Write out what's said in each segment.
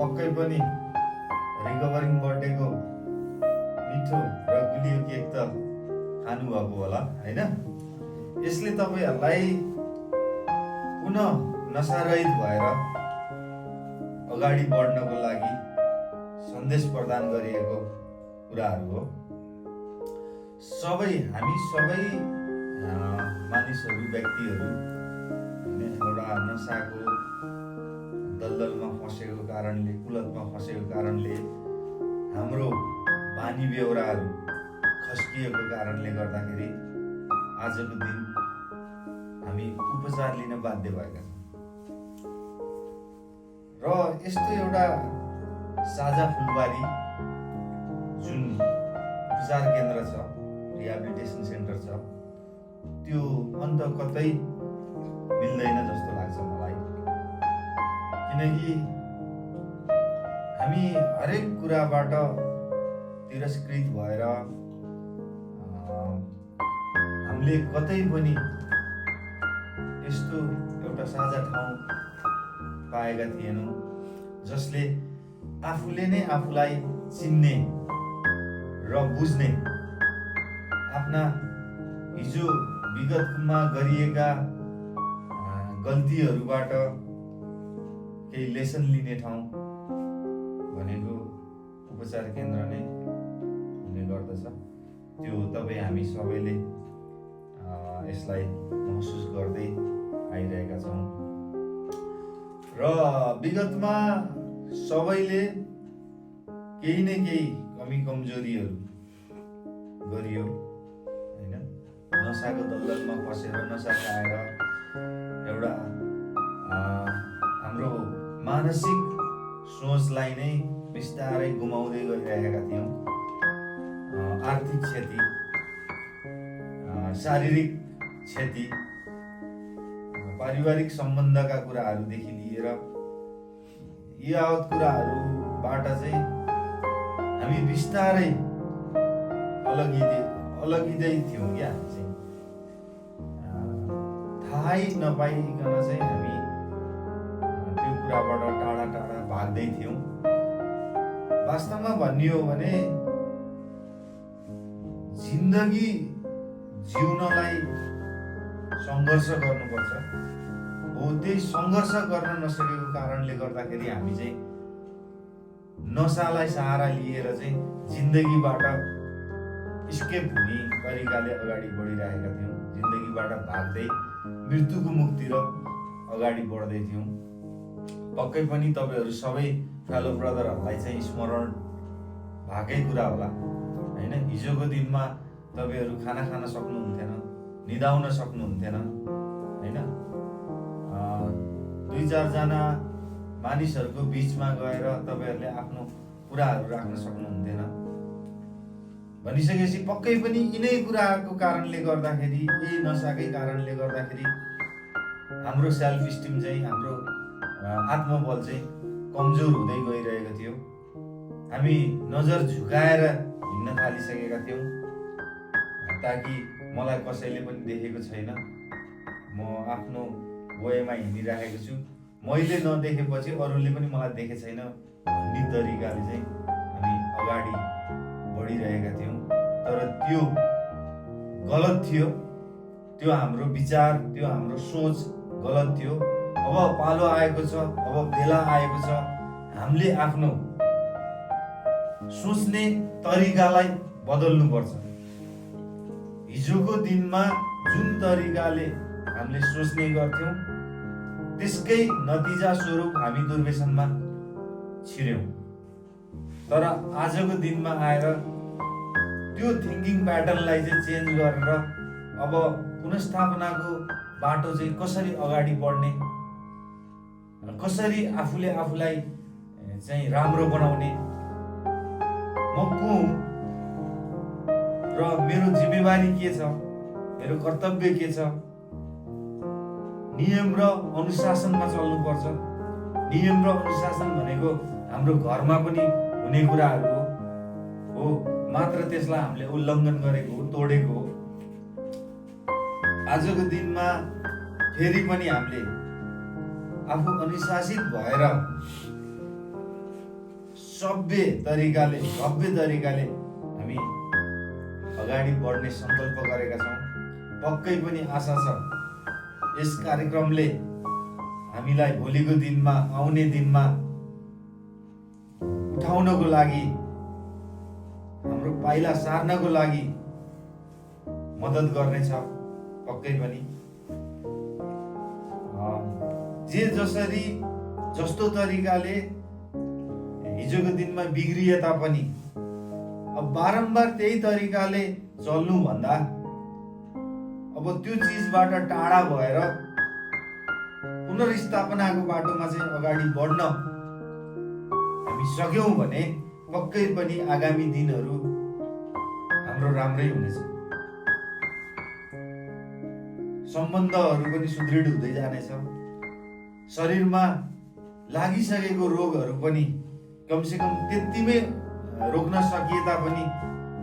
पक्कै पनि रिकभरिङ बर्थडेको मिठो र गुलियो केक त खानुभएको होला होइन। यसले तपाईँहरूलाई पुनः नशारहित भएर अगाडि बढ्नको लागि सन्देश प्रदान गरिएको कुराहरू हो। हामी सबै मानिसहरू, व्यक्तिहरू एउटा नशाको दलदलमा फँसेको कारणले, कुलतमा फँसेको कारणले, हाम्रो बानी बेहोराहरू खस्किएको कारणले गर्दाखेरि आजको दिन हामी उपचार लिन बाध्य भएका छौँ। र यस्तो एउटा साझा फुलबारी जुन उपचार केन्द्र छ, रिहाबिलिटेसन सेन्टर छ, त्यो अन्त कतै मिल्दैन जस्तो लाग्छ मलाई। किनकि हामी हरेक कुराबाट तिरस्कृत भएर हामीले कतै पनि यस्तो एउटा साझा ठाउँ पाएका थिएनौँ जसले आफूले नै आफूलाई चिन्ने र बुझ्ने, आफ्ना हिजो विगतमा गरिएका गल्तीहरूबाट केही लेसन लिने ठाउँ भनेको उपचार केन्द्र नै हुने गर्दछ। त्यो तपाईँ हामी सबैले यसलाई महसुस गर्दै आइरहेका छौँ। र विगतमा सबैले केही न केही कमी कमजोरीहरू गरियो होइन। नशाको दलदलमा फसेर नशा खाएर एउटा हाम्रो मानसिक सोचलाई नै बिस्तारै गुमाउँदै गइरहेका थियौँ। आर्थिक क्षति, शारीरिक क्षति, पारिवारिक सम्बन्धका कुराहरूदेखि लिएर यी यावत कुराहरूबाट चाहिँ हामी बिस्तारै अलगिँदै थियौँ क्या। हामी चाहिँ थाहै नपाइकन चाहिँ हामी त्यो कुराबाट टाढा टाढा भाग्दै थियौँ। वास्तवमा भनियो भने जिन्दगी जिउनलाई सङ्घर्ष गर्नुपर्छ हो। त्यही सङ्घर्ष गर्न नसकेको कारणले गर्दाखेरि हामी चाहिँ नशालाई सहारा लिएर चाहिँ जिन्दगीबाट स्केप हुने तरिकाले अगाडि बढिरहेका थियौँ। जिन्दगीबाट भाग्दै मृत्युको मुखतिर अगाडि बढ्दै थियौँ। पक्कै पनि तपाईँहरू सबै फेलो ब्रदरहरूलाई चाहिँ स्मरण भएकै कुरा होला होइन। हिजोको दिनमा तपाईँहरू खाना खान सक्नुहुन्थेन, निदाउन सक्नुहुन्थेन होइन। 2-4 जना मानिसहरूको बिचमा गएर तपाईँहरूले आफ्नो कुराहरू राख्न सक्नुहुन्थेन। भनिसकेपछि पक्कै पनि यिनै कुराको कारणले गर्दाखेरि, यही नशाकै कारणले गर्दाखेरि हाम्रो सेल्फ स्टिम चाहिँ, हाम्रो आत्मबल चाहिँ कमजोर हुँदै गइरहेको थियो। हामी नजर झुकाएर हिँड्न थालिसकेका थियौँ ताकि मलाई कसैले पनि देखेको छैन, म आफ्नो वयमा हिँडिरहेको छु, मैले नदेखेपछि अरूले पनि मलाई देखे छैन भन्ने तरिकाले चाहिँ हामी अगाडि बढिरहेका थियौँ। तर त्यो गलत थियो। त्यो हाम्रो विचार, त्यो हाम्रो सोच गलत थियो। अब पालो आएको छ, अब बेला आएको छ, हामीले आफ्नो सोच्ने तरिकालाई बदल्नुपर्छ। हिजोको दिनमा जुन तरिकाले हामीले सोच्ने गर्थ्यौँ त्यसकै नतिजा स्वरूप हामी दुर्व्यसनमा छिर्यौँ। तर आजको दिनमा आएर त्यो थिङ्किङ प्याटर्नलाई चाहिँ चेन्ज गरेर अब पुनर्स्थापनाको बाटो चाहिँ कसरी अगाडि बढ्ने, कसरी आफूले आफूलाई चाहिँ राम्रो बनाउने, म को हुँ र मेरो जिम्मेवारी के छ, मेरो कर्तव्य के छ, नियम र अनुशासनमा चल्नुपर्छ। नियम र अनुशासन भनेको हाम्रो घरमा पनि हुने कुराहरू हो, मात्र त्यसलाई हामीले उल्लङ्घन गरेको हो, तोडेको हो। आजको दिनमा फेरि पनि हामीले आफू अनुशासित भएर सभ्य तरिकाले भव्य तरिकाले हामी अगाडि बढ्ने सङ्कल्प गरेका छौँ। पक्कै पनि आशा छ यस कार्यक्रमले हामीलाई भोलिको दिनमा आउने दिनमा उठाउनको लागि हाम्रो पाइला सार्नको लागि मद्दत गर्नेछ। पक्कै पनि जे जसरी जस्तो तरिकाले हिजोको दिनमा बिग्रिए तापनि अब बारम्बार त्यही तरिकाले चल्नुभन्दा अब त्यो चिजबाट टाढा भएर पुनर्स्थापनाको बाटोमा चाहिँ अगाडि बढ्न हामी सक्यौँ भने पक्कै पनि आगामी दिनहरू हाम्रो राम्रै हुनेछ। सम्बन्धहरू पनि सुदृढ हुँदै जानेछ। शरीरमा लागिसकेको रोगहरू पनि कमसेकम त्यतिमै रोक्न सकिए तापनि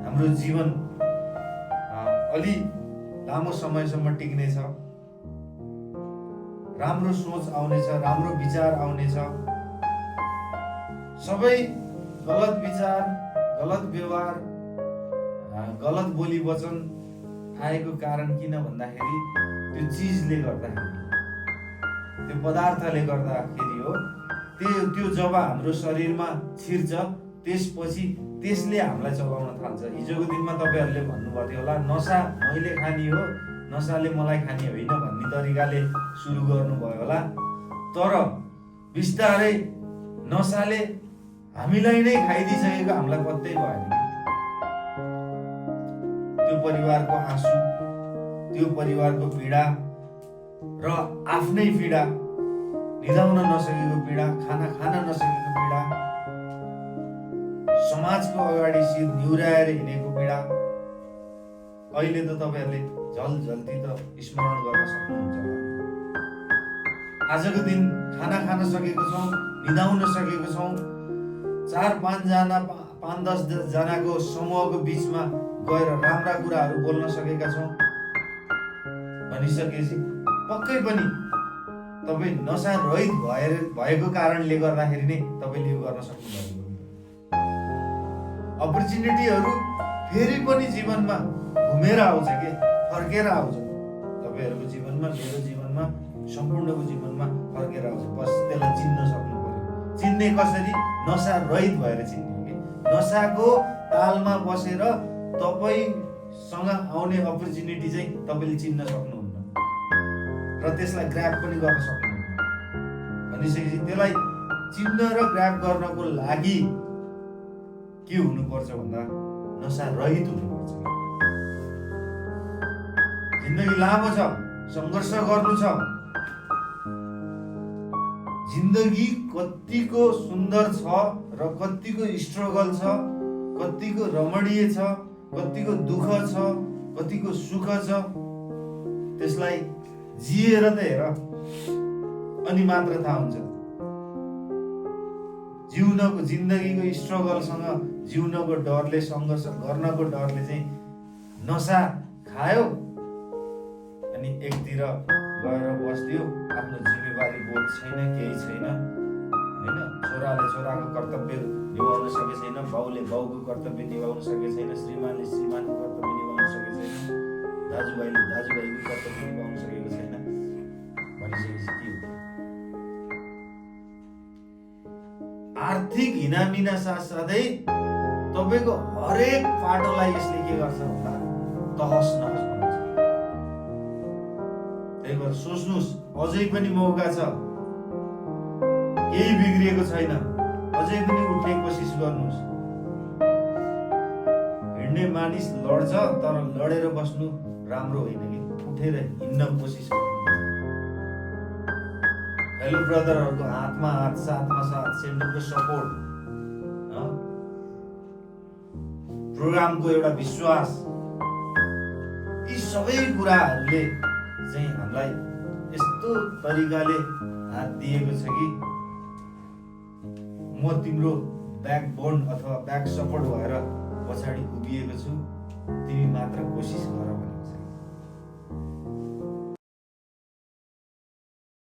हाम्रो जीवन अलि लामो समयसम्म टिक्नेछ। राम्रो सोच आउनेछ, राम्रो विचार आउनेछ। सबै गलत विचार, गलत व्यवहार, गलत बोली वचन आएको कारण किन भन्दाखेरि त्यो चिजले गर्दाखेरि, त्यो पदार्थले गर्दाखेरि हो। त्यो जब हाम्रो शरीरमा छिर्छ त्यसपछि त्यसले हामीलाई चलाउन थाल्छ। हिजोको दिनमा तपाईँहरूले भन्नुभएको थियो होला नसा मैले खाने हो, नसाले मलाई खाने होइन भन्ने तरिकाले सुरु गर्नुभयो होला। तर बिस्तारै नसाले हामीलाई नै खाइदिइसकेको हामीलाई पत्तै भएन। त्यो परिवारको आँसु, त्यो परिवारको पीडा र आफ्नै पीडा, निदाउन नसकेको पीडा, खाना खान नसकेको पीडा, समाजको अगाडि शिर निहुराएर हिँडेको पीडा अहिले त तपाईँहरूले झलझल्ती त स्मरण गर्न सक्नुहुन्छ। आजको दिन खाना खान सकेको छौँ, निदाउन सकेको छौँ, 4-5 जना 5-10 जनाको समूहको बिचमा गएर राम्रा कुराहरू बोल्न सकेका छौँ भनिसकेपछि पक्कै पनि तपाईँ नसा रहित भएको कारणले गर्दाखेरि नै तपाईँले यो गर्न सक्नुभएको। अपर्च्युनिटीहरू फेरि पनि जीवनमा घुमेर आउँछ के, फर्केर आउँछ। तपाईँहरूको जीवनमा, मेरो जीवनमा, सम्पूर्णको जीवनमा फर्केर आउँछ। बस त्यसलाई चिन्न सक्नु पर्यो। चिन्ने कसरी? नसा रहित भएर चिन्ने के। नसाको तालमा बसेर तपाईँसँग आउने अपर्च्युनिटी चाहिँ तपाईँले चिन्न सक्नुहुन्न र त्यसलाई ग्र्याब पनि गर्न सक्नुहुन्न। भनिसकेपछि त्यसलाई चिन्न र ग्र्याब गर्नको लागि के हुनुपर्छ भन्दा नसा रहित हुनुपर्छ। जिन्दगी लामो छ, सङ्घर्ष गर्नु छ। जिन्दगी कतिको सुन्दर छ र कतिको स्ट्रगल छ, कतिको रमणीय छ, कतिको दुःख छ, कतिको सुख छ, त्यसलाई जिएर त हेर अनि मात्र थाहा हुन्छ। जिउनको जिन्दगीको स्ट्रगलसँग जिउनको डरले, सङ्घर्ष गर्नको डरले चाहिँ नसा खायो अनि एकतिर गएर बस्दियो। आफ्नो जिम्मेवारी बोध छैन, केही छैन होइन। छोराले छोराको कर्तव्य निभाउन सके छैन, बाउले बाउको कर्तव्य निभाउन सके छैन, श्रीमानले श्रीमानको कर्तव्य निभाउन सके छैन, दाजुभाइले दाजुभाइको कर्तव्य निभाउन सकेको छैन भनिसकेपछि के हो? आर्थिक हिनामिना साथसाथै तपाईँको हरेक पाटोलाई यसले के गर्छ भन्दा तहस नहस बनाउँछ। त्यही भएर सोच्नुहोस्, अझै पनि मौका छ, केही बिग्रिएको छैन, अझै पनि उठ्ने कोसिस गर्नुहोस्। हिँड्ने मानिस लड्छ, तर लडेर बस्नु राम्रो होइन कि उठेर हिँड्न कोसिस गर्नु। हेलो ब्रदरहरूको हातमा हात, साथमा साथ, सेन्टरको सपोर्ट, प्रोग्रामको एउटा विश्वास, यी सबै कुराहरूले चाहिँ हामीलाई यस्तो तरिकाले हात दिएको छ कि म तिम्रो ब्याकबोन अथवा ब्याक सपोर्ट भएर पछाडि उभिएको छु, तिमी मात्र कोसिस गर।